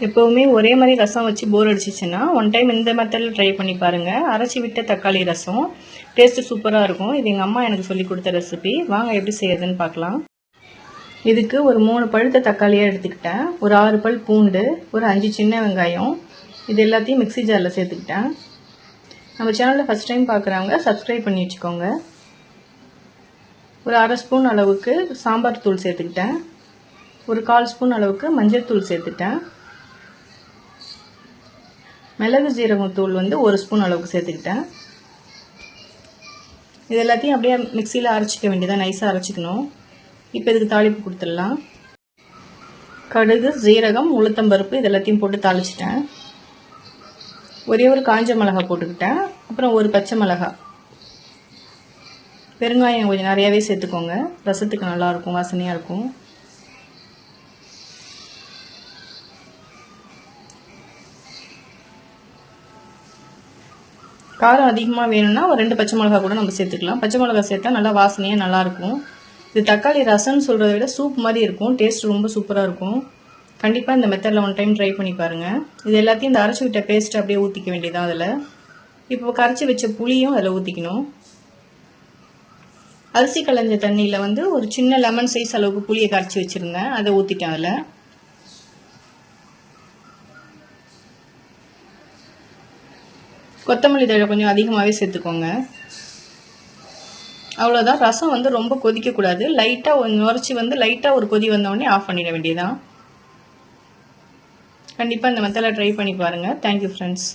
எப்போவுமே ஒரே மாதிரி ரசம் வச்சு போர் அடிச்சிச்சுன்னா ஒன் டைம் இந்த மெத்தடில் ட்ரை பண்ணி பாருங்கள். அரைச்சி விட்ட தக்காளி ரசம் டேஸ்ட்டு சூப்பராக இருக்கும். இது எங்கள் அம்மா எனக்கு சொல்லி கொடுத்த ரெசிபி. வாங்க எப்படி செய்யறதுன்னு பார்க்கலாம். இதுக்கு ஒரு 3 பழுத்த தக்காளியாக எடுத்துக்கிட்டேன். ஒரு 6 பல் பூண்டு, ஒரு 5 சின்ன வெங்காயம், இது எல்லாத்தையும் மிக்ஸி ஜாரில் சேர்த்துக்கிட்டேன். நம்ம சேனலில் ஃபஸ்ட் டைம் பார்க்குறவங்க சப்ஸ்கிரைப் பண்ணி வச்சுக்கோங்க. ஒரு 1/2 ஸ்பூன் அளவுக்கு சாம்பார் தூள் சேர்த்துக்கிட்டேன். ஒரு 1/4 ஸ்பூன் அளவுக்கு மஞ்சள் தூள் சேர்த்துட்டேன். மிளகு ஜீரகம் தூள் 1 ஸ்பூன் அளவுக்கு சேர்த்துக்கிட்டேன். இது எல்லாத்தையும் அப்படியே மிக்சியில் அரைச்சிக்க வேண்டியதான், நைஸாக அரைச்சிக்கணும். இப்போ இதுக்கு தாளிப்பு கொடுத்துடலாம். கடுகு, ஜீரகம், உளுத்தம்பருப்பு இது எல்லாத்தையும் போட்டு தாளிச்சிட்டேன். ஒரே ஒரு காஞ்ச மிளகாய் போட்டுக்கிட்டேன். அப்புறம் ஒரு பச்சை மிளகாய். பெருங்காயம் கொஞ்சம் நிறையாவே சேர்த்துக்கோங்க, ரசத்துக்கு நல்லாயிருக்கும், வாசனையாக இருக்கும். காரம் அதிகமாக வேணும்னா ஒரு 2 பச்சை மிளகா கூட நம்ம சேர்த்துக்கலாம். பச்சை மிளகா சேர்த்தா நல்லா வாசனையாக நல்லாயிருக்கும். இது தக்காளி ரசம்னு சொல்கிறத விட சூப் மாதிரி இருக்கும். டேஸ்ட் ரொம்ப சூப்பராக இருக்கும். கண்டிப்பாக இந்த மெத்தடில் ஒன் டைம் ட்ரை பண்ணி பாருங்கள். இது எல்லாத்தையும் இந்த அரைச்சி விட்ட பேஸ்ட் அப்படியே ஊற்றிக்க வேண்டியதான். அதில் இப்போ கரைச்சி வச்ச புளியும் அதில் ஊற்றிக்கணும். அரிசி களைஞ்ச தண்ணியில் ஒரு சின்ன லெமன் சைஸ் அளவுக்கு புளியை கரைச்சி வச்சுருந்தேன், அதை ஊற்றிட்டேன். அதில் கொத்தமல்லி தழை கொஞ்சம் அதிகமாகவே சேர்த்துக்கோங்க. அவ்வளோதான். ரசம் ரொம்ப கொதிக்கக்கூடாது. லைட்டாக நுரைச்சி லைட்டாக ஒரு கொதி வந்தோடனே ஆஃப் பண்ணிட வேண்டியதான். கண்டிப்பாக இந்த மெத்தடில் ட்ரை பண்ணி பாருங்கள். Thank you friends.